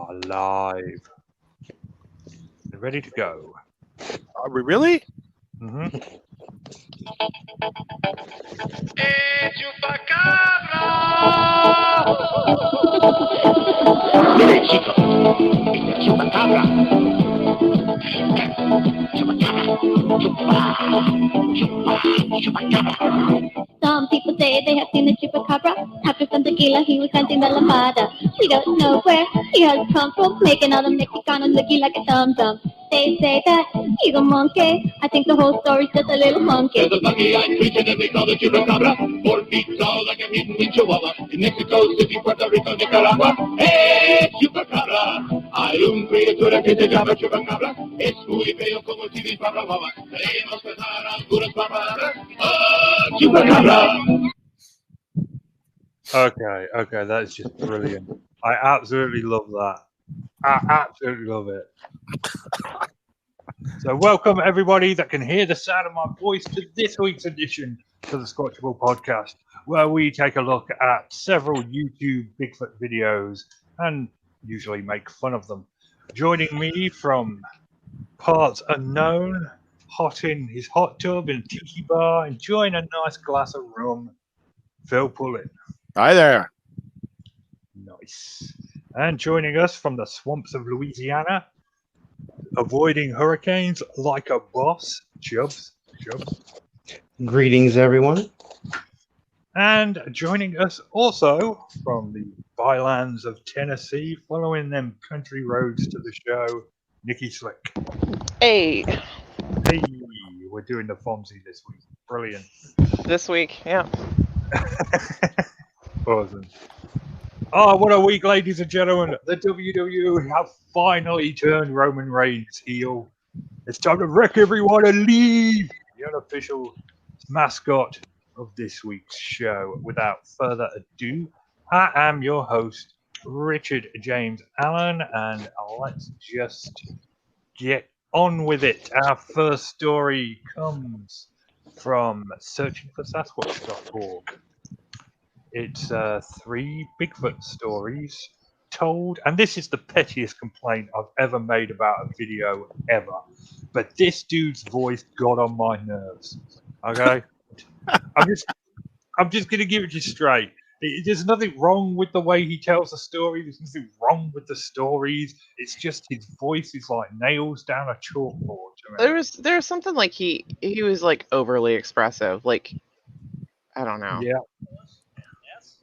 are live and ready to go. Are we really? Mm-hmm. Some people say they have seen the chupacabra. After some tequila, he was hunting the lambada. We don't know where he has come from, making all the Mexicanos looking like a thumb-thumb. They say that he's a monkey. I think the whole story's just a little monkey. There's a monkey-eyed creature that they call the chupacabra. 4 feet tall like a hidden chihuahua. In Mexico City, Puerto Rico, Nicaragua. Hey, chupacabra. Hay un criatura que se llama chupacabra. Es muy feo como si disparaba. Queremos pensar algunas palabras. Oh, chupacabra. Okay, that's just brilliant. I absolutely love that. I absolutely love it. So welcome everybody that can hear the sound of my voice to this week's edition of the Squatchable podcast, where we take a look at several YouTube Bigfoot videos and usually make fun of them. Joining me from parts unknown, hot in his hot tub in a tiki bar, enjoying a nice glass of rum, Phil Pullen. Hi there. Nice. And joining us from the swamps of Louisiana, avoiding hurricanes like a boss, Chubbs. Greetings, everyone. And joining us also from the bylands of Tennessee, following them country roads to the show, Nikki Slick. Hey, We're doing the Fonzie this week. Brilliant. this week, yeah. Awesome. Oh, what a week, ladies and gentlemen. The WWE have finally turned Roman Reigns heel. It's time to wreck everyone and leave. The unofficial mascot of this week's show. Without further ado, I am your host, Richard James Allen, and let's just get on with it. Our first story comes from searchingforsasquatch.org. It's 3 Bigfoot stories told, and this is the pettiest complaint I've ever made about a video ever. But this dude's voice got on my nerves. Okay, I'm just gonna give it to you straight. There's nothing wrong with the way he tells the story. There's nothing wrong with the stories. It's just his voice is like nails down a chalkboard. There was something like he was like overly expressive. Like, I don't know. Yeah.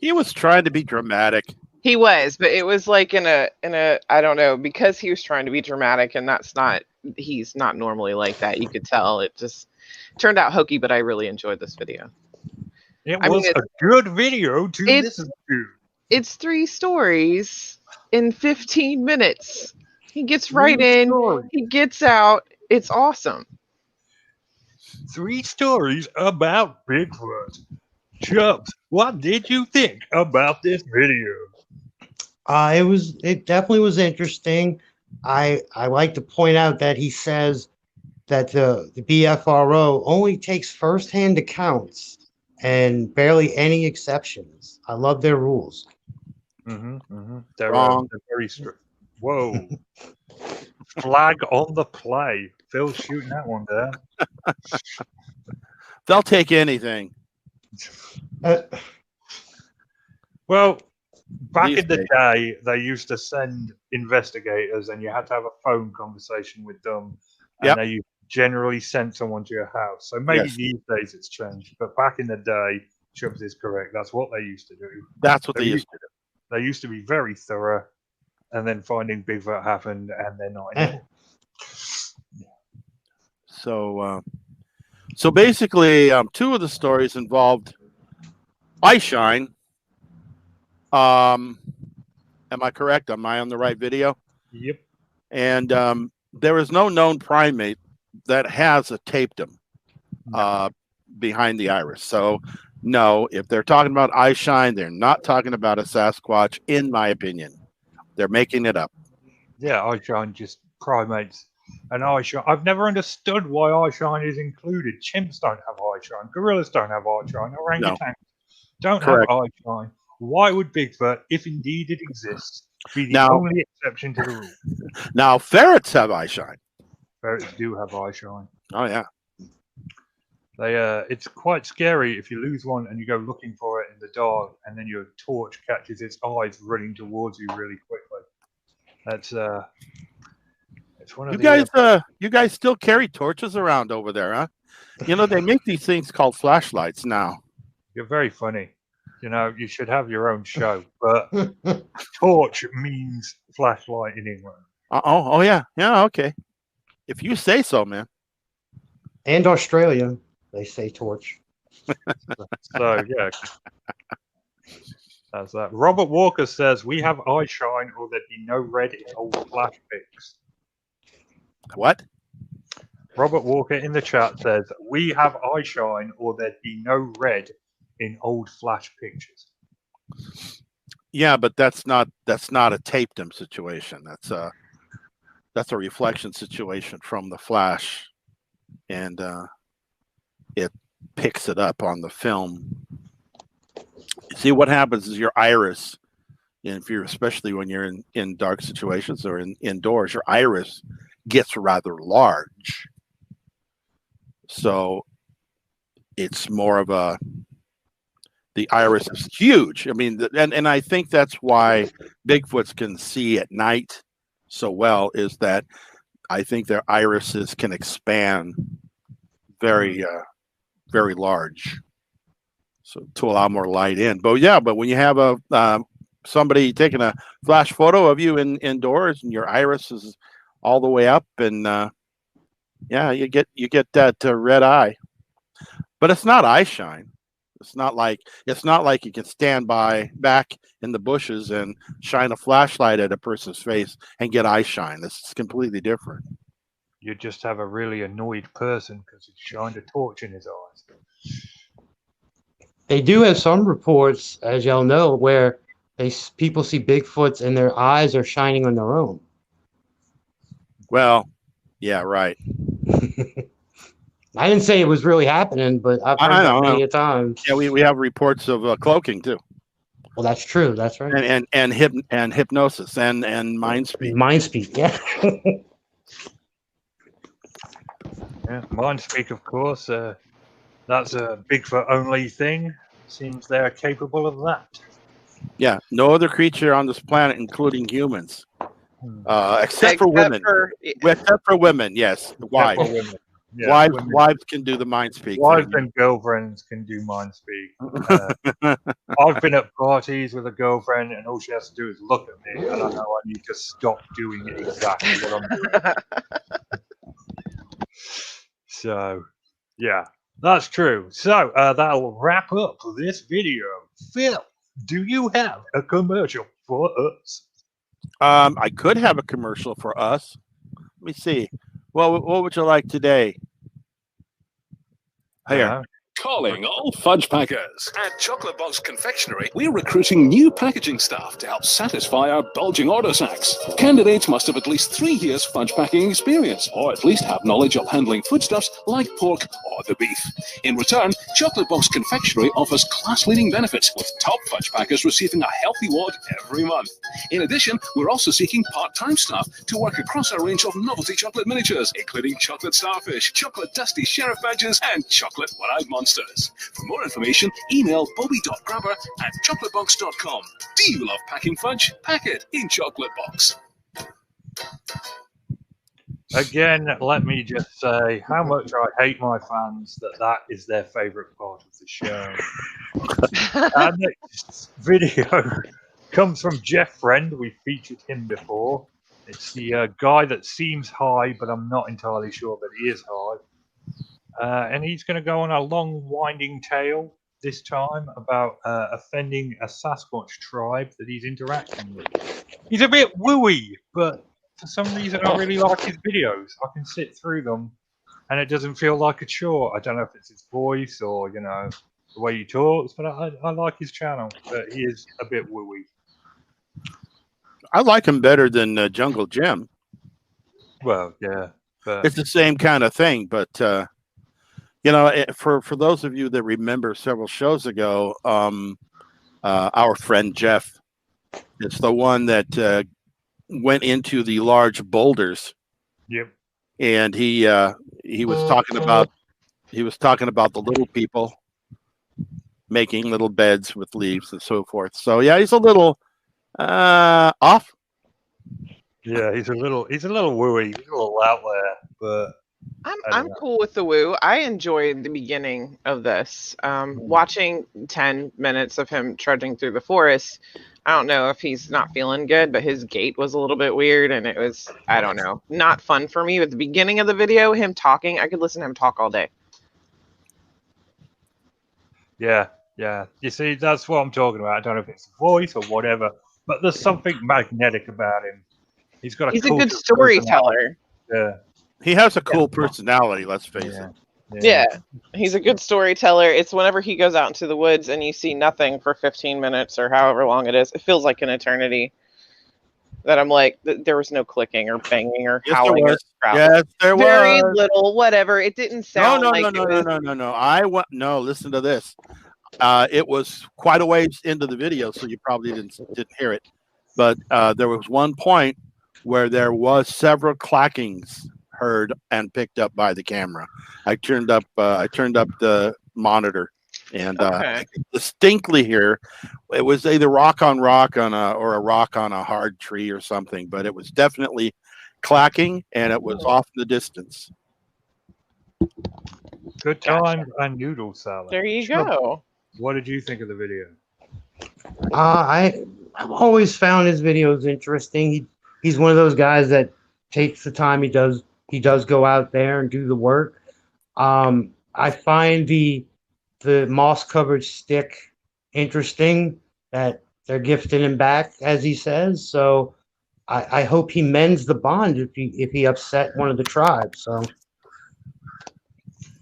He was trying to be dramatic. He was, but it was like in a I don't know, because he was trying to be dramatic, and he's not normally like that. You could tell it just turned out hokey, but I really enjoyed this video. It was a good video to listen to. It's 3 stories in 15 minutes. He gets right in, he gets out. It's awesome. 3 stories about Bigfoot. Chubbs, what did you think about this video? It definitely was interesting. I like to point out that he says that the BFRO only takes firsthand accounts and barely any exceptions. I love their rules. They're Wrong. very strict. Whoa. Flag on the play. Phil's shooting that one there. They'll take anything. Well, back These in the days. day, they used to send investigators, and you had to have a phone conversation with them, and Yep. they generally sent someone to your house. So maybe Yes. these days it's changed, but back in the day, Chubbs is correct. That's what they used to do. That's what they used to do. They used to be very thorough, and then finding Bigfoot happened, and they're not anymore. So basically, 2 of the stories involved eye shine. Am I correct? Am I on the right video? Yep. And there is no known primate that has a tapedom behind the iris. So, no, if they're talking about eye shine, they're not talking about a Sasquatch, in my opinion. They're making it up. Yeah, eye shine, just primates. And eye shine. I've never understood why eye shine is included. Chimps don't have eye shine. Gorillas don't have eye shine. Orangutans don't Correct. have eye shine. Why would Bigfoot, if indeed it exists, Be the Now- only exception to the rule. Now, ferrets have eye shine. Ferrets do have eye shine. Oh, yeah. It's quite scary if you lose one and you go looking for it in the dark, and then your torch catches its eyes running towards you really quickly. That's it's one of You guys still carry torches around over there, huh? You know, they make these things called flashlights now. You're very funny. You know, you should have your own show, but torch means flashlight in England. Oh, yeah. Yeah, okay. If you say so, man. And Australia, they say torch. So, yeah. That's that. Robert Walker says, we have eye shine or there'd be no red in old flash pics. What? Robert Walker in the chat says, we have eye shine or there'd be no red in old flash pictures. Yeah, but that's not a taped-em situation. That's a reflection situation from the flash, and it picks it up on the film. See, what happens is your iris, and especially when you're in dark situations or indoors, your iris gets rather large. So it's more of the iris is huge. I mean, and I think that's why Bigfoots can see at night so well, is that I think their irises can expand very, very large, so to allow more light in. But yeah, but when you have somebody taking a flash photo of you indoors and your iris is all the way up, and yeah, you get that red eye. But it's not eye shine. It's not like you can stand back in the bushes and shine a flashlight at a person's face and get eye shine. This is completely different. You just have a really annoyed person because he shined a torch in his eyes. They do have some reports, as y'all know, where people see Bigfoots and their eyes are shining on their own. Well, yeah, right. I didn't say it was really happening, but I've heard that many times. Yeah, we have reports of cloaking too. Well, that's true. That's right. And hypnosis and mind speak. Mind speak, yeah. Yeah, mind speak, of course. That's a Bigfoot only thing. Seems they're capable of that. Yeah, no other creature on this planet, including humans, except for women. Except for women, yes. Wives. Yeah, wives can do the mind speak. Wives and girlfriends can do mind speak. I've been at parties with a girlfriend, and all she has to do is look at me, and I know I need to stop doing exactly what I'm doing. So, yeah, that's true. So that'll wrap up this video. Phil, do you have a commercial for us? I could have a commercial for us. Let me see. Well, what would you like today? Here. Calling all fudge packers. At Chocolate Box Confectionery, we're recruiting new packaging staff to help satisfy our bulging order sacks. Candidates must have at least 3 years fudge packing experience, or at least have knowledge of handling foodstuffs like pork or the beef. In return, Chocolate Box Confectionery offers class-leading benefits, with top fudge packers receiving a healthy ward every month. In addition, we're also seeking part-time staff to work across our range of novelty chocolate miniatures, including chocolate starfish, chocolate dusty sheriff badges, and chocolate one-eyed monsters. For more information, email bobby.grabber@chocolatebox.com. Do you love packing fudge? Pack it in Chocolate Box. Again, let me just say how much I hate my fans that is their favourite part of the show. Our next video comes from Jeff Friend. We featured him before. It's the guy that seems high, but I'm not entirely sure that he is high. And he's going to go on a long, winding tale this time about offending a Sasquatch tribe that he's interacting with. He's a bit wooey, but for some reason I really like his videos. I can sit through them, and it doesn't feel like a chore. I don't know if it's his voice or, you know, the way he talks, but I like his channel. But he is a bit wooey. I like him better than Jungle Jim. Well, yeah. But it's the same kind of thing, but... you know, for those of you that remember several shows ago, our friend Jeff It's the one that went into the large boulders. Yep. And he was talking about the little people making little beds with leaves and so forth. So yeah, he's a little off. Yeah, he's a little wooey, he's a little out there, but I'm cool with the woo. I enjoyed the beginning of this. Watching 10 minutes of him trudging through the forest. I don't know if he's not feeling good, but his gait was a little bit weird, and it was, I don't know, not fun for me. At the beginning of the video, him talking, I could listen to him talk all day. yeah. You see, that's what I'm talking about. I don't know if it's the voice or whatever, but there's something magnetic about him. He's a good storyteller. Yeah. He has a cool personality, let's face it. Yeah, he's a good storyteller. It's whenever he goes out into the woods and you see nothing for 15 minutes or however long it is, it feels like an eternity. That I'm like, there was no clicking or banging or howling. Yes, there was. Very little, whatever. It didn't sound No. Listen to this. It was quite a ways into the video, so you probably didn't hear it. But there was one point where there was several clackings heard and picked up by the camera. I turned up the monitor, and I could distinctly hear it was either rock on or a rock on a hard tree or something, but it was definitely clacking, and it was off in the distance. Good times and noodle salad. There you go. What did you think of the video? I've always found his videos interesting. He's one of those guys that takes the time. He does go out there and do the work. I find the moss covered stick interesting that they're gifting him back, as he says. So I hope he mends the bond if he upset one of the tribes. So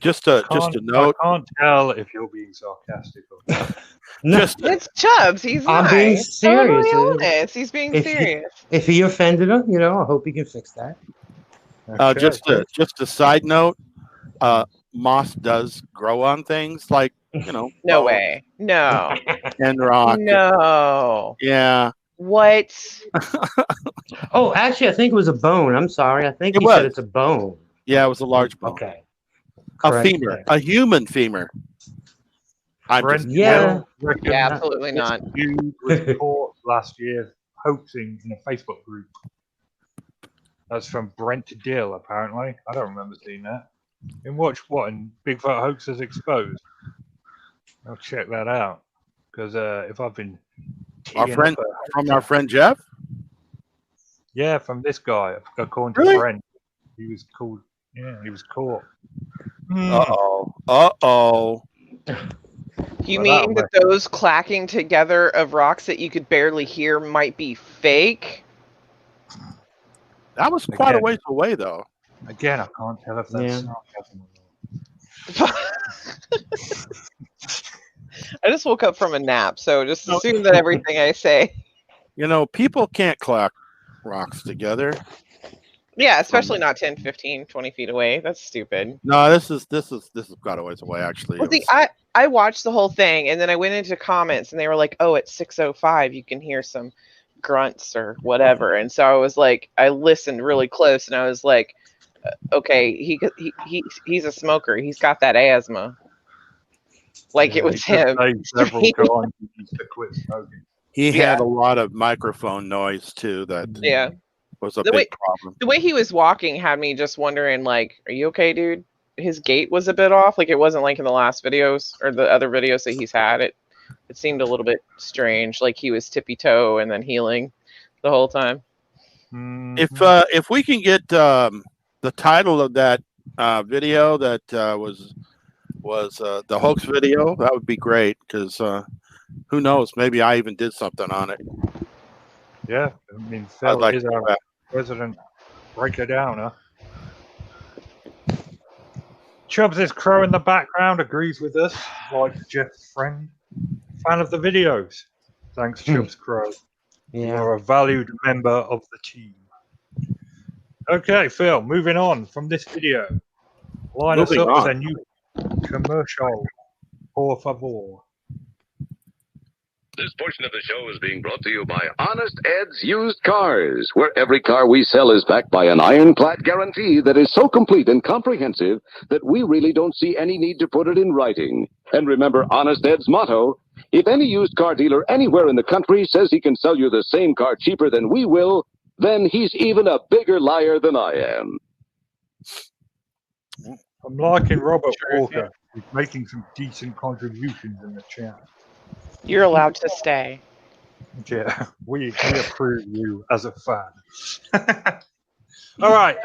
just a note. I can't tell if you're being sarcastic or not. No, it's Chubbs. He's I'm being serious. Totally honest. He's being serious. If he offended him, I hope he can fix that. Okay. Just a side note. Moss does grow on things like No way. No. And rock. No. Yeah. What? Oh, actually, I think it was a bone. I'm sorry. I think he said it's a bone. Yeah, it was a large bone. Okay. A femur, a human femur. Absolutely not. You was caught last year hoaxing in a Facebook group. That's from Brent Dill, apparently. I don't remember seeing that. In what? In Bigfoot Hoaxers Exposed? I'll check that out. Because if I've been... Our friend Jeff? Yeah, from this guy, according to Brent. He was called... Yeah, he was caught. Uh-oh. You mean that those clacking together of rocks that you could barely hear might be fake? That was quite a ways away, though. Again, I can't tell if that's sarcasm or not. I just woke up from a nap, so just assume that everything I say. People can't clack rocks together. Yeah, especially not 10, 15, 20 feet away. That's stupid. No, this is quite a ways away, actually. Well, I watched the whole thing, and then I went into comments, and they were like, "Oh, at 6:05, you can hear some grunts or whatever." And so I was like, I listened really close, and I was like, "Okay, he's a smoker. He's got that asthma." Like it was him. Several times he needs to quit smoking. He had a lot of microphone noise too. That was a big problem. The way he was walking had me just wondering, like, are you okay, dude? His gait was a bit off. Like, it wasn't like in the last videos or the other videos that he's had. It seemed a little bit strange, like he was tippy-toe and then healing the whole time. If we can get the title of that video that was the hoax video, that would be great, because who knows, maybe I even did something on it. Yeah, I mean, Phil is our president. Break it down, huh? Chubbs' crow in the background agrees with us, like Jeff's friend. Fan of the videos. Thanks, Chubbs Crow. You are a valued member of the team. Okay, Phil, moving on from this video. Line us up with a new commercial, por favor. This portion of the show is being brought to you by Honest Ed's Used Cars, where every car we sell is backed by an ironclad guarantee that is so complete and comprehensive that we really don't see any need to put it in writing. And remember Honest Ed's motto, if any used car dealer anywhere in the country says he can sell you the same car cheaper than we will, then he's even a bigger liar than I am. I'm liking Robert Walker. He's making some decent contributions in the chat. You're allowed to stay. Yeah, we approve you as a fan. All right.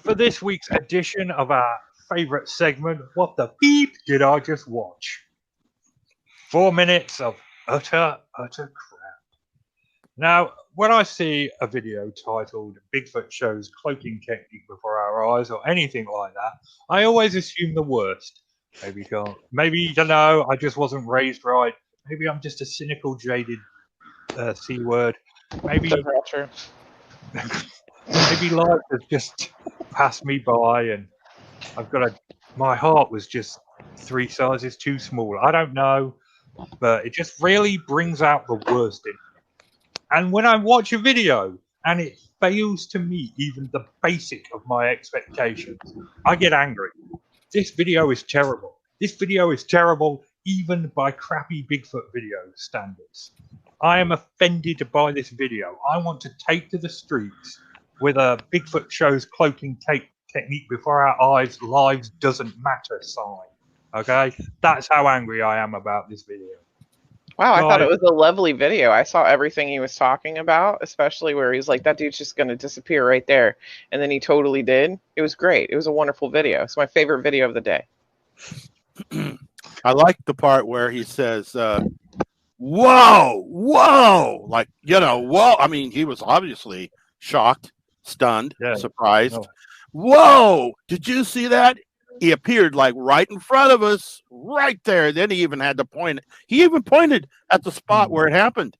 For this week's edition of our favorite segment, What the Beep Did I Just Watch? 4 minutes of utter crap. Now, when I see a video titled Bigfoot Shows Cloaking Technique Before Our Eyes or anything like that, I always assume the worst. Maybe, you know, I just wasn't raised right. Maybe I'm just a cynical, jaded C word. Maybe life has just passed me by and my heart was just 3 sizes too small. I don't know, but it just really brings out the worst in me. And when I watch a video and it fails to meet even the basic of my expectations, I get angry. This video is terrible. This video is terrible even by crappy Bigfoot video standards. I am offended by this video. I want to take to the streets with a Bigfoot Shows Cloaking Technique Before Our Eyes Lives Doesn't Matter sign. Okay? That's how angry I am about this video. Wow, I thought it was a lovely video. I saw everything he was talking about, especially where he's like, that dude's just going to disappear right there. And then he totally did. It was great. It was a wonderful video. It's my favorite video of the day. I like the part where he says, whoa, like, you know, whoa. I mean, he was obviously shocked, stunned, surprised. No. Whoa, did you see that? He appeared like right in front of us, right there. Then he even had to point. He even pointed at the spot where it happened.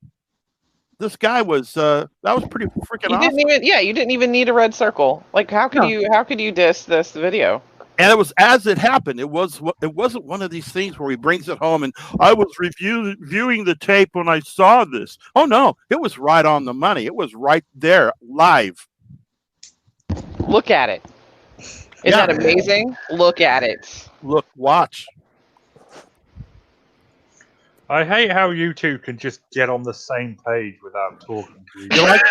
This guy was that was pretty freaking awesome. You didn't even need a red circle. Like, how could you diss this video? And it was as it happened. It wasn't one of these things where he brings it home and I was viewing the tape when I saw this. Oh no, it was right on the money. It was right there, live. Look at it. Isn't that amazing? Look at it. Look, watch. I hate how you two can just get on the same page without talking to each other.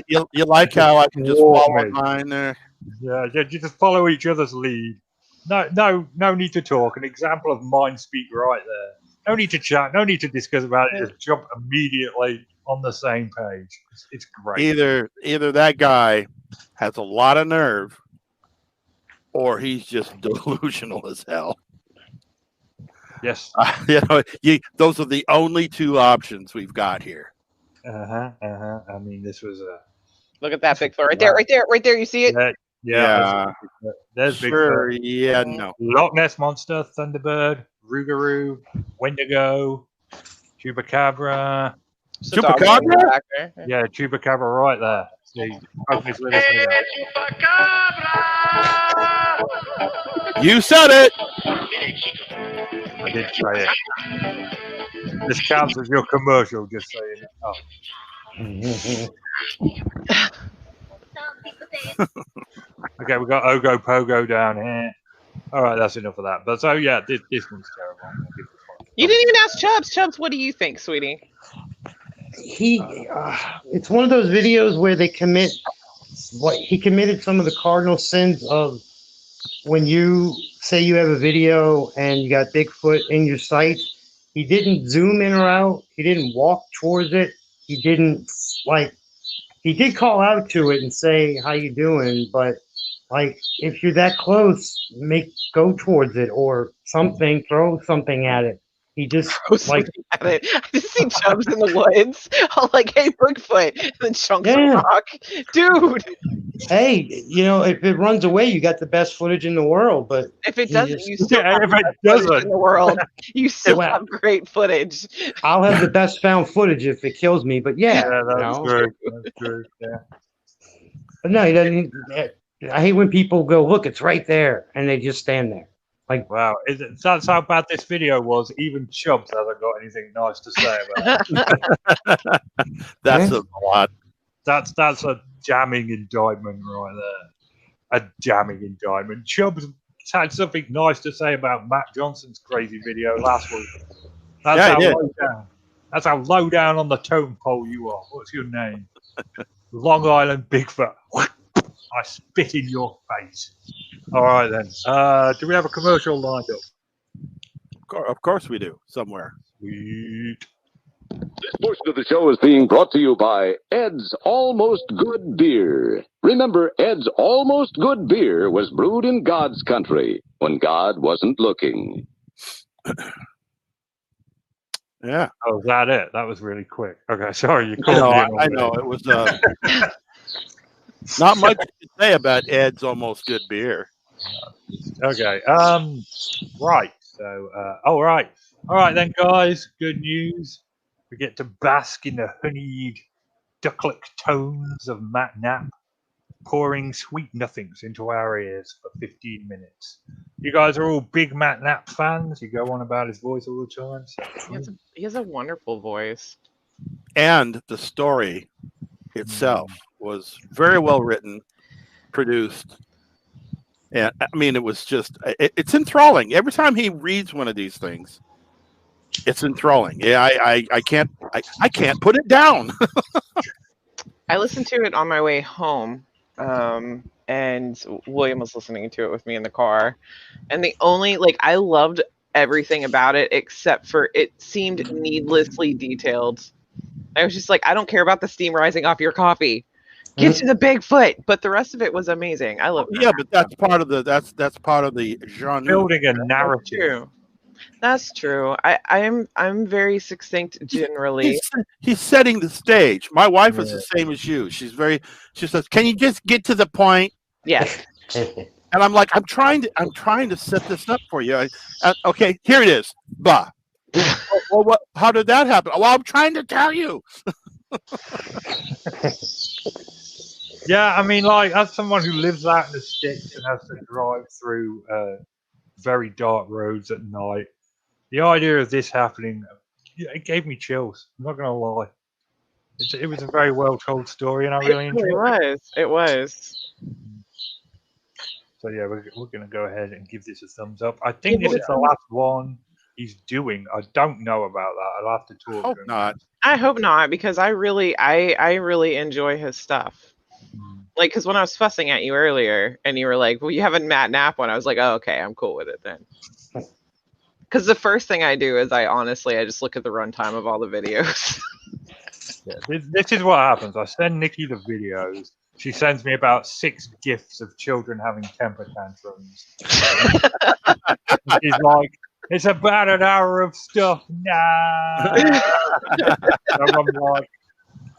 You like how I can just follow mine there? Yeah, you just follow each other's lead. No need to talk. An example of mind speak right there. No need to chat. No need to discuss about it. Just jump immediately on the same page. It's great. Either that guy has a lot of nerve, or he's just delusional as hell. Yes. Those are the only 2 options we've got here. I mean, this was a... Look at that Bigfoot right there. You see it? Yeah. There's Bigfoot. Yeah, no. Loch Ness Monster, Thunderbird, Rougarou, Wendigo, Chupacabra. Chupacabra? Yeah, Chupacabra right there. See, you said it. I did say it. This counts as your commercial, just saying it. Okay, we got Ogo Pogo down here. All right, that's enough of that. But so yeah, this one's terrible. You didn't even ask Chubbs. Chubbs, what do you think, sweetie? It's one of those videos where they committed some of the cardinal sins of when you say you have a video and you got Bigfoot in your sight. He didn't zoom in or out. He didn't walk towards it. He didn't he did call out to it and say, how you doing? But if you're that close, go towards it or something, throw something at it. He just at it. I just see Chubbs in the woods. I'm like, hey, Bigfoot, and then chunks of rock. Dude. Hey, if it runs away, you got the best footage in the world. But if it doesn't, you still have the best footage in the world. You still have great footage. I'll have the best found footage if it kills me. But that's true. That's true. Yeah. But no, he doesn't. I hate when people go, look, it's right there, and they just stand there. Wow, that's how bad this video was. Even Chubbs hasn't got anything nice to say about it. That's a lot. That's a damning indictment right there. A damning indictment. Chubbs had something nice to say about Matt Johnson's crazy video last week. That's how low down on the totem pole you are. What's your name? Long Island Bigfoot. I spit in your face. All right then. Do we have a commercial lined up? Of course we do. Somewhere. Sweet. This portion of the show is being brought to you by Ed's Almost Good Beer. Remember, Ed's Almost Good Beer was brewed in God's country when God wasn't looking. Yeah. Oh, is that it? That was really quick. Okay, sorry. You called me. I know. It was not much to say about Ed's Almost Good Beer. Okay. Right. So, all right then, guys. Good news. We get to bask in the honeyed, ducklick tones of Matt Knapp, pouring sweet nothings into our ears for 15 minutes. You guys are all big Matt Knapp fans. You go on about his voice all the time. So. He has a wonderful voice. And the story itself was very well written, produced. And I mean, it was just, it's enthralling. Every time he reads one of these things, it's enthralling. Yeah, I can't put it down. I listened to it on my way home, and William was listening to it with me in the car. And I loved everything about it except for it seemed needlessly detailed. I was just like, I don't care about the steam rising off your coffee. Get to the Bigfoot, but the rest of it was amazing. I love it. Yeah, but that's part of the genre. Building a narrative. That's true. I'm very succinct generally. He's setting the stage. My wife is the same as you. She says, "Can you just get to the point?" Yes. And I'm like, I'm trying to set this up for you. Okay, here it is. Bah. Well, what? How did that happen? Well, I'm trying to tell you. Yeah, I mean, like, as someone who lives out in the sticks and has to drive through very dark roads at night, the idea of this happening, it gave me chills. I'm not gonna lie. It was a very well told story, and I really enjoyed it. It was. So yeah, we're gonna go ahead and give this a thumbs up. I think this is the last one he's doing. I don't know about that. I'll have to talk to him. Not. I hope not, because I really enjoy his stuff. Like, because when I was fussing at you earlier, and you were like, "Well, you have a Matt Knapp one," I was like, "Oh, okay, I'm cool with it then." Because the first thing I do is I just look at the runtime of all the videos. Yeah, this is what happens. I send Nikki the videos. She sends me about 6 GIFs of children having temper tantrums. She's like, "It's about an hour of stuff now." And I'm like,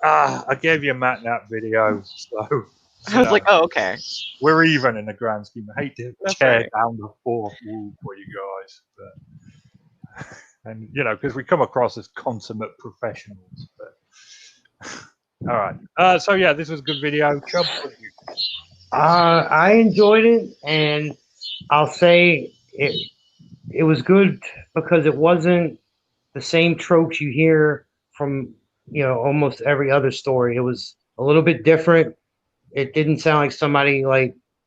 I gave you a Matt Knapp video, so I was like, "Oh, okay, we're even in the grand scheme." I hate to tear down the fourth wall for you guys, but and because we come across as consummate professionals. But all right, so yeah, this was a good video. Chubb, what did you think? I enjoyed it, and I'll say it was good because it wasn't the same tropes you hear from almost every other story. It was a little bit different. It didn't sound like somebody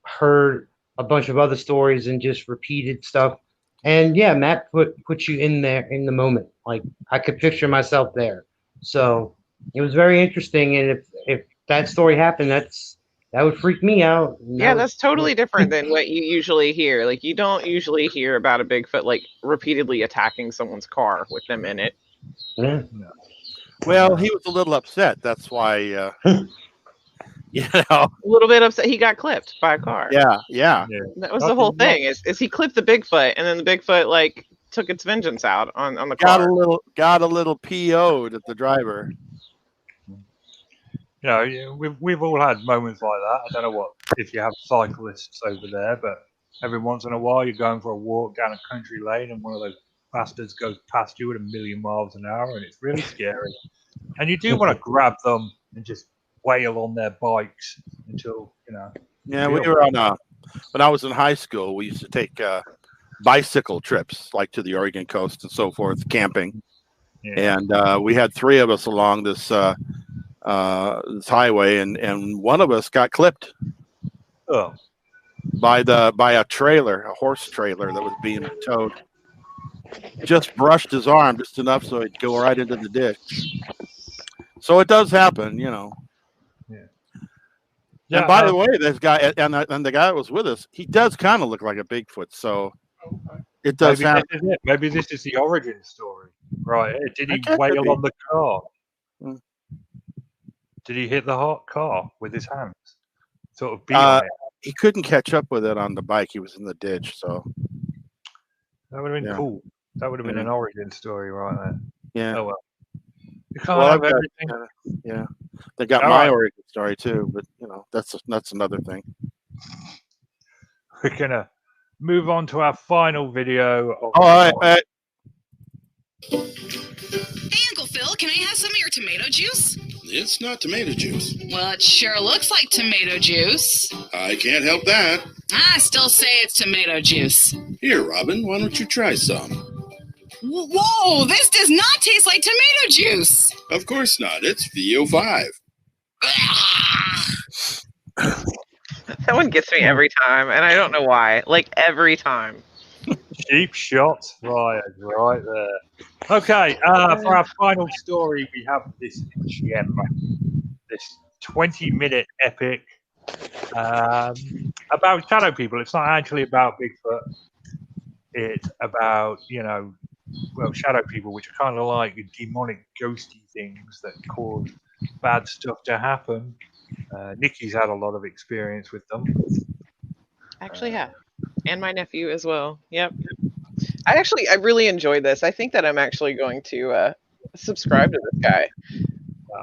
heard a bunch of other stories and just repeated stuff. And yeah, Matt put you in there in the moment. Like, I could picture myself there. So it was very interesting. And if that story happened, that would freak me out. Yeah, that's totally different than what you usually hear. Like, you don't usually hear about a Bigfoot repeatedly attacking someone's car with them in it. Yeah. No. Well, he was a little upset. That's why, a little bit upset. He got clipped by a car. Yeah. That was the whole thing. Is he clipped the Bigfoot, and then the Bigfoot took its vengeance out on the car. Got a little PO'd at the driver. We've all had moments like that. I don't know if you have cyclists over there, but every once in a while you're going for a walk down a country lane and one of those bastards goes past you at 1,000,000 miles an hour, and it's really scary. And you do want to grab them and just wail on their bikes until Yeah, we were on when I was in high school, we used to take bicycle trips, like to the Oregon coast and so forth, camping. Yeah. And we had 3 of us along this this highway, and one of us got clipped Oh. by a trailer, a horse trailer that was being towed. Just brushed his arm just enough so he'd go right into the ditch. So it does happen, you know. Yeah. And by the way, this guy and the guy that was with us, he does kind of look like a Bigfoot. So it does maybe happen. this is it. Maybe this is the origin story. Right. Did he It could wail be. on the car? Mm. Did he hit the hot car with his hands? Sort of beat on it. He couldn't catch up with it on the bike. He was in the ditch. So That would have been Yeah. cool. That would have been an origin story right there. yeah. Oh well. You can't Well, have I've got- everything. yeah. They got All my right. origin story too, but you know that's another thing. We're gonna move on to our final video. Of Oh, Hey, Uncle Phil, can I have some of your tomato juice? It's not tomato juice. Well, it sure looks like tomato juice. I can't help that. I still say it's tomato juice. Here, Robin, why don't you try some? Whoa, this does not taste like tomato juice. Of course not. It's VO5. That one gets me every time, and I don't know why. Like every time. Cheap shots, right there. Okay, for our final story, we have this gem, this 20-minute epic about shadow people. It's not actually about Bigfoot. It's about, shadow people, which are kind of like demonic, ghosty things that cause bad stuff to happen. Nikki's had a lot of experience with them. Actually, yeah. And my nephew as well. Yep. I really enjoyed this. I think that I'm actually going to subscribe to this guy.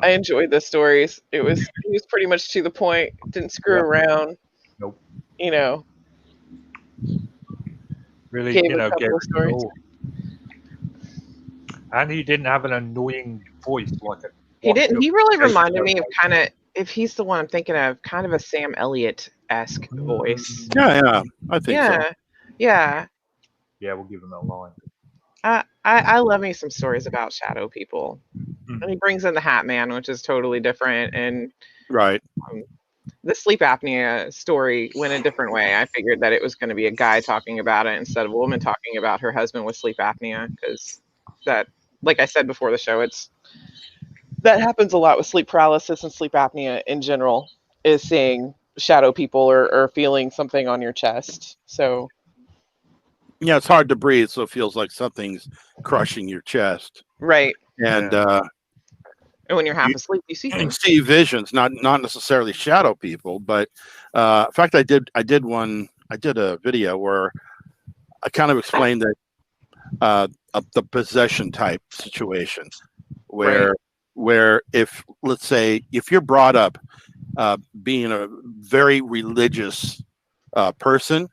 I enjoyed the stories. He was pretty much to the point. Didn't screw around. Nope. Really, Gave a gave couple of it stories. all. And he didn't have an annoying voice like a. He didn't. He really reminded me of voice. kind of, if he's the one I'm thinking of, kind of a Sam Elliott-esque voice. yeah, I think so. Yeah. Yeah, we'll give him that line. I love me some stories about shadow people. And he brings in the Hat Man, which is totally different. And Right. the sleep apnea story went a different way. I figured that it was going to be a guy talking about it instead of a woman talking about her husband with sleep apnea, because that, like I said before the show, that happens a lot with sleep paralysis and sleep apnea in general, is seeing shadow people or feeling something on your chest. So Yeah, it's hard to breathe, so it feels like something's crushing your chest. right. And And when you're half asleep, you see you things. see visions, not necessarily shadow people, but in fact, I did a video where I kind of explained that the possession type situation, where if, let's say, if you're brought up being a very religious person,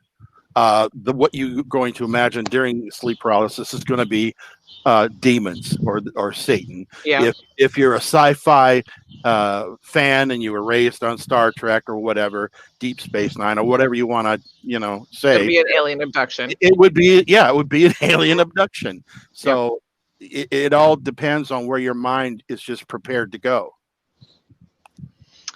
what you're going to imagine during sleep paralysis is going to be demons or Satan. Yeah. If you're a sci-fi fan and you were raised on Star Trek or whatever, Deep Space Nine or whatever you want to say, It'd be an alien abduction. it would be an alien abduction. So it all depends on where your mind is just prepared to go.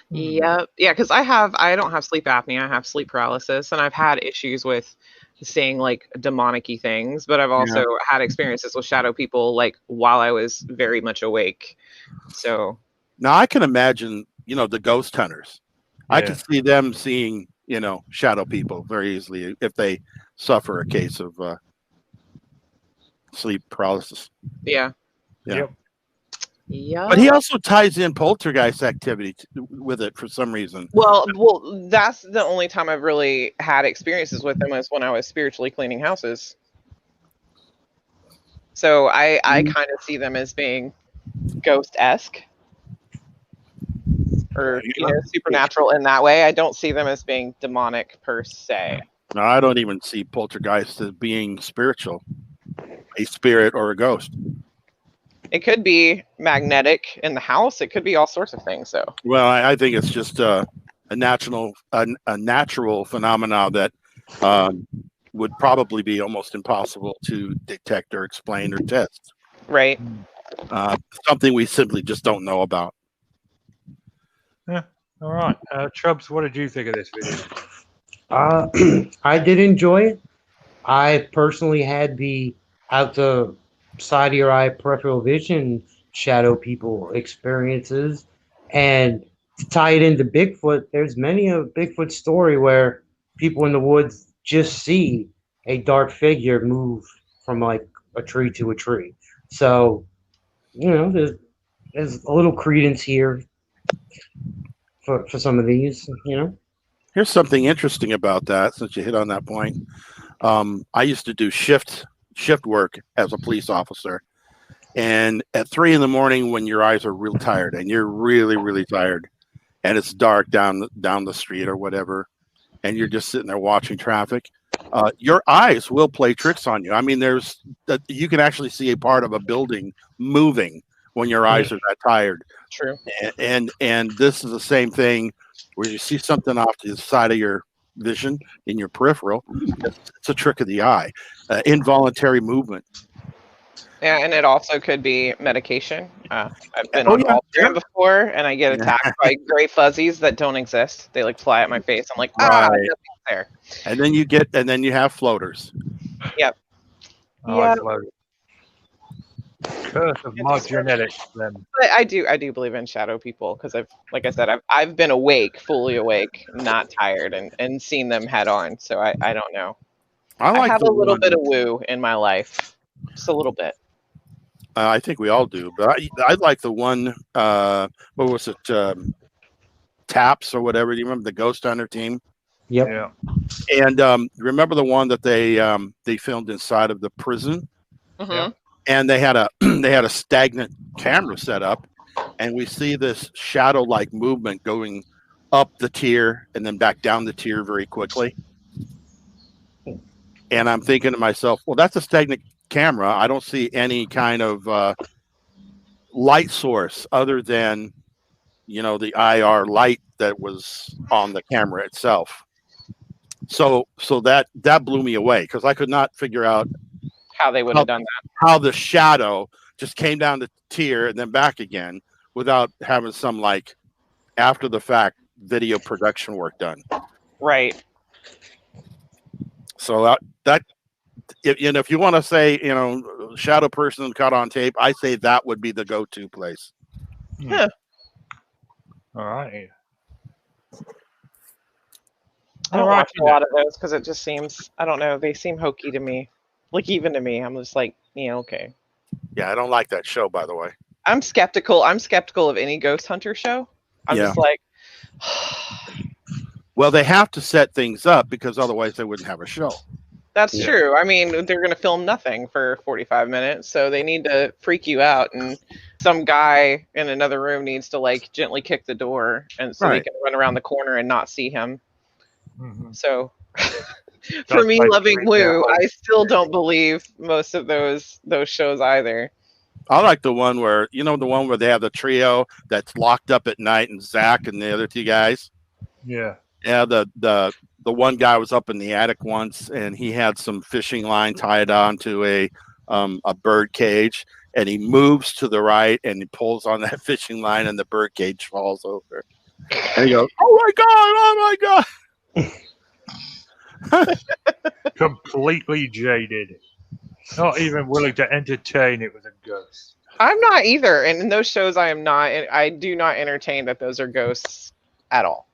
Yep. Yeah, because I don't have sleep apnea. I have sleep paralysis, and I've had issues with seeing like demonic-y things, but I've also had experiences with shadow people like while I was very much awake. So now I can imagine, the ghost hunters. I Yeah. can see them seeing, shadow people very easily if they suffer a case of sleep paralysis. yeah. Yeah. Yep. Yeah. But he also ties in poltergeist activity with it for some reason. Well, that's the only time I've really had experiences with them is when I was spiritually cleaning houses. So I kind of see them as being ghost-esque or supernatural in that way. I don't see them as being demonic per se. No, I don't even see poltergeist as being spiritual, a spirit or a ghost. It could be magnetic in the house. It could be all sorts of things. So Well, I think it's just a natural phenomena that would probably be almost impossible to detect or explain or test. Right. Something we simply just don't know about. Yeah. All right. Chubbs, what did you think of this video? I did enjoy it. I personally had the out the side of your eye peripheral vision shadow people experiences, and to tie it into Bigfoot, there's many a Bigfoot story where people in the woods just see a dark figure move from like a tree to a tree. So, there's a little credence here for some of these, Here's something interesting about that, since you hit on that point. I used to do shift work as a police officer, and at 3 a.m, when your eyes are real tired and you're really, really tired, and it's dark down the street or whatever, and you're just sitting there watching traffic, your eyes will play tricks on you. I mean, you can actually see a part of a building moving when your eyes are that tired. True. And this is the same thing where you see something off to the side of your vision in your peripheral. It's a trick of the eye, involuntary movement. Yeah, and it also could be medication. I've been on Walgreens before, and I get attacked by gray fuzzies that don't exist. They like fly at my face. I'm like, nothing's there. And then you have floaters. Yep. Oh, floaters. Curse of my genetics, then. But I do believe in shadow people because I've been awake, fully awake, not tired, and seen them head on. So I don't know. I have a little bit of woo in my life, just a little bit. I think we all do, but I like the one. What was it? Taps or whatever. Do you remember the Ghost Hunter team? Yep. Yeah. And remember the one that they filmed inside of the prison? Mm-hmm. Yeah. And they had a stagnant camera set up, and we see this shadow-like movement going up the tier and then back down the tier very quickly. And I'm thinking to myself, well, that's a stagnant camera. I don't see any kind of light source other than, the IR light that was on the camera itself. So that blew me away because I could not figure out how they would have done that. How the shadow just came down the tier and then back again without having some like after the fact video production work done. Right. So if you want to say, shadow person caught on tape, I say that would be the go-to place. Yeah. All right. I don't watch a lot of those because it just seems, I don't know, they seem hokey to me. Like, even to me, I'm just like, yeah, okay. Yeah, I don't like that show, by the way. I'm skeptical of any ghost hunter show. I'm just like... Well, they have to set things up because otherwise they wouldn't have a show. That's true. I mean, they're going to film nothing for 45 minutes, so they need to freak you out, and some guy in another room needs to, like, gently kick the door, and so they can run around the corner and not see him. Mm-hmm. So... For me, loving woo, I still don't believe most of those shows either. I like the one where they have the trio that's locked up at night, and Zach and the other two guys. Yeah. Yeah. The one guy was up in the attic once, and he had some fishing line tied on to a bird cage, and he moves to the right and he pulls on that fishing line, and the bird cage falls over. And he goes, "Oh my god! Completely jaded. Not even willing to entertain it with a ghost. I'm not either. And in those shows, I do not entertain that those are ghosts at all.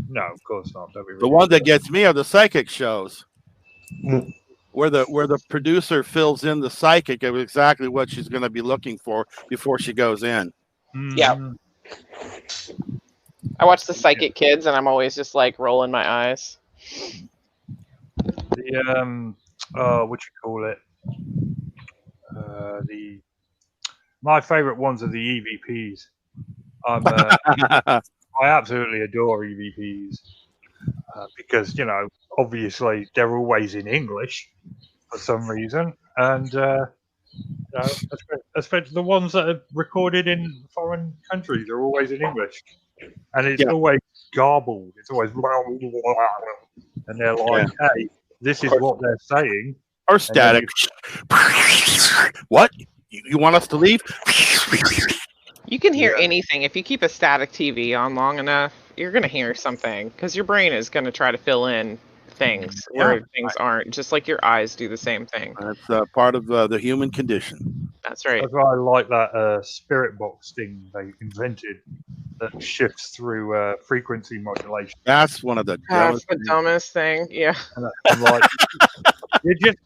No, of course not. The one that gets me are the psychic shows. Where the producer fills in the psychic of exactly what she's going to be looking for before she goes in. Mm-hmm. Yeah. I watch the Psychic Kids, and I'm always just like rolling my eyes. The what you call it? My favorite ones are the EVPs. I absolutely adore EVPs because obviously they're always in English for some reason, and especially the ones that are recorded in foreign countries are always in English, and it's always garbled. It's always and they're like, "Hey, this is what they're saying. Or static. What? You want us to leave? You can hear anything. If you keep a static TV on long enough, you're going to hear something because your brain is going to try to fill in things where things aren't, just like your eyes do the same thing. That's part of the human condition. That's right. That's why I like that spirit box thing they invented that shifts through frequency modulation. That's one of the dumbest thing. Yeah. And I'm like, you're just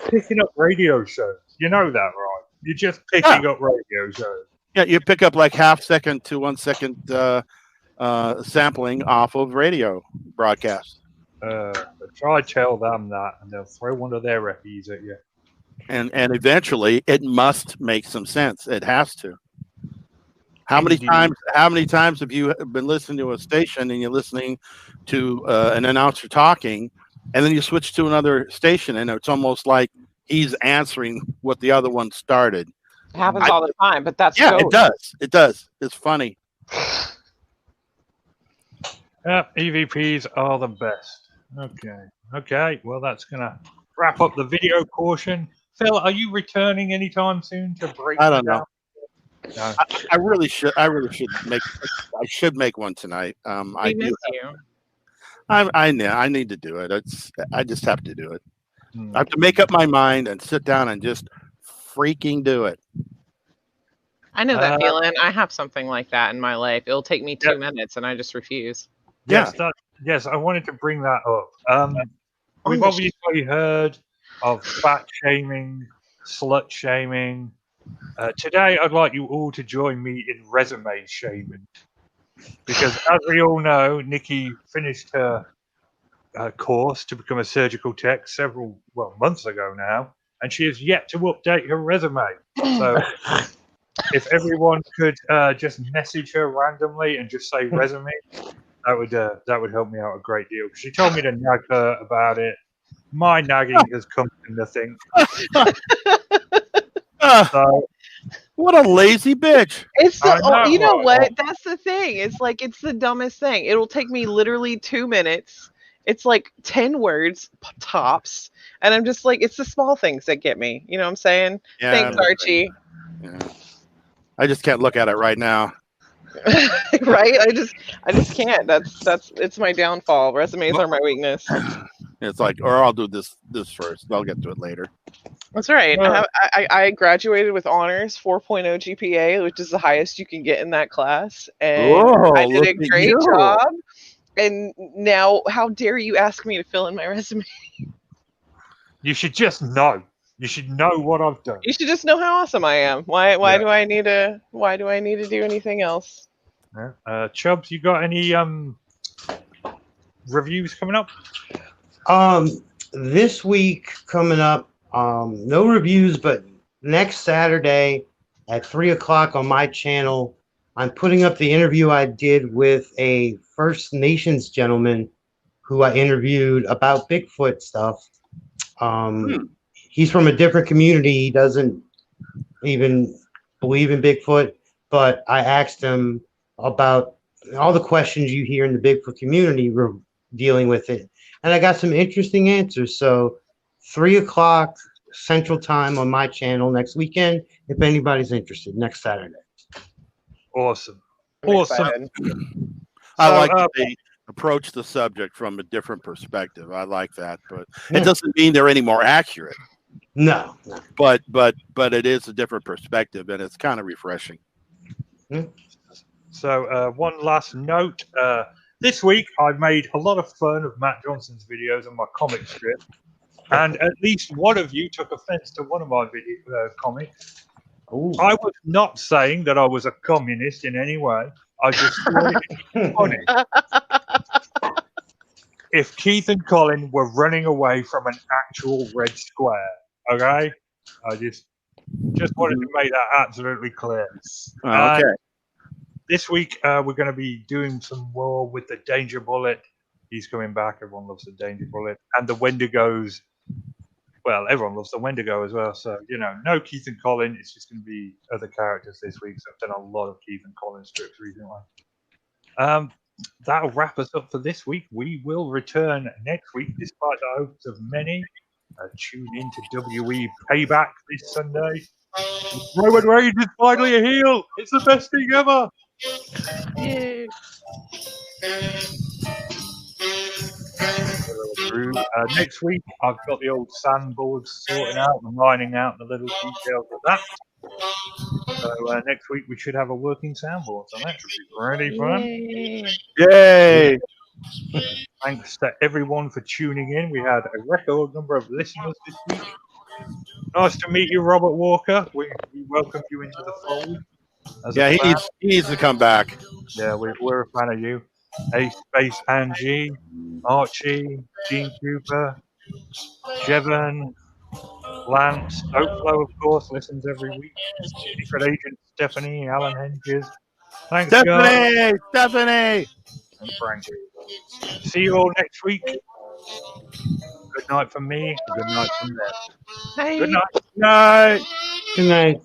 picking up radio shows. You know that, right? You're just picking up radio shows. Yeah, you pick up like half-second to 1 second sampling off of radio broadcasts. Try tell them that, and they'll throw one of their recce's at you. And eventually, it must make some sense. It has to. How many times have you been listening to a station and you're listening to an announcer talking, and then you switch to another station, and it's almost like he's answering what the other one started. It happens all the time, but that's it does. It does. It's funny. EVPs are the best. Okay. Well, that's gonna wrap up the video portion. Phil, are you returning anytime soon to break? I don't know. No. I really should. I make. I should make one tonight. I miss do. You. I know. I need to do it. I just have to do it. I have to make up my mind and sit down and just freaking do it. I know that feeling. I have something like that in my life. It'll take me 2 minutes, and I just refuse. Yes, I wanted to bring that up. We've obviously heard of fat shaming, slut shaming. Today, I'd like you all to join me in resume shaming. Because as we all know, Nikki finished her course to become a surgical tech several months ago now, and she has yet to update her resume. So if everyone could just message her randomly and just say resume, that would help me out a great deal. She told me to nag her about it. My nagging has come to nothing. So, what a lazy bitch! It's you know what? That's the thing. It's like it's the dumbest thing. It'll take me literally 2 minutes. It's like 10 words tops, and I'm just like, it's the small things that get me. You know what I'm saying? Yeah, thanks, Archie. Yeah. I just can't look at it right now. Right? I just can't. That's it's my downfall. Resumes are my weakness. It's like, or I'll do this first. I'll get to it later. That's right. I graduated with honors, 4.0 GPA, which is the highest you can get in that class, and I did a great job. And now, how dare you ask me to fill in my resume? You should just know. You should know what I've done. You should just know how awesome I am. Why do I need to do anything else? Chubbs, you got any reviews coming up? This week coming up, no reviews, but next Saturday at 3:00 on my channel, I'm putting up the interview I did with a First Nations gentleman who I interviewed about Bigfoot stuff. He's from a different community. He doesn't even believe in Bigfoot, but I asked him about all the questions you hear in the Bigfoot community dealing with it. And I got some interesting answers. So 3:00 Central Time on my channel next weekend, if anybody's interested, next Saturday. Awesome. I like that they approach the subject from a different perspective. I like that, but it doesn't mean they're any more accurate. No. But it is a different perspective, and it's kind of refreshing. So one last note. This week, I've made a lot of fun of Matt Johnson's videos on my comic strip, and at least one of you took offense to one of my comics. Ooh. I was not saying that I was a communist in any way. I just thought it was funny. If Keith and Colin were running away from an actual red square, okay? I just wanted to make that absolutely clear. Okay. This week, we're going to be doing some more with the Danger Bullet. He's coming back. Everyone loves the Danger Bullet. And the Wendigos. Well, everyone loves the Wendigo as well. So, no Keith and Colin. It's just going to be other characters this week. So I've done a lot of Keith and Colin strips recently. that'll wrap us up for this week. We will return next week, despite the hopes of many. Tune in to WE Payback this Sunday. Roman Reigns is finally a heel. It's the best thing ever. Yay. Next week, I've got the old sandboards sorting out and lining out the little details of that. So next week we should have a working soundboard, so that should be pretty fun. Yay! Thanks to everyone for tuning in. We had a record number of listeners this week. Nice to meet you, Robert Walker. We welcome you into the fold. Yeah, he needs to come back. Yeah, we're a fan of you. Ace Space Angie, Archie, Gene Cooper, Jevon, Lance, Oakflow, of course, listens every week. Secret Agent Stephanie, Alan Henges. Thanks, guys. Stephanie! And Frankie. See you all next week. Good night from me. Good night from them. Hi. Good night. Night. Good night.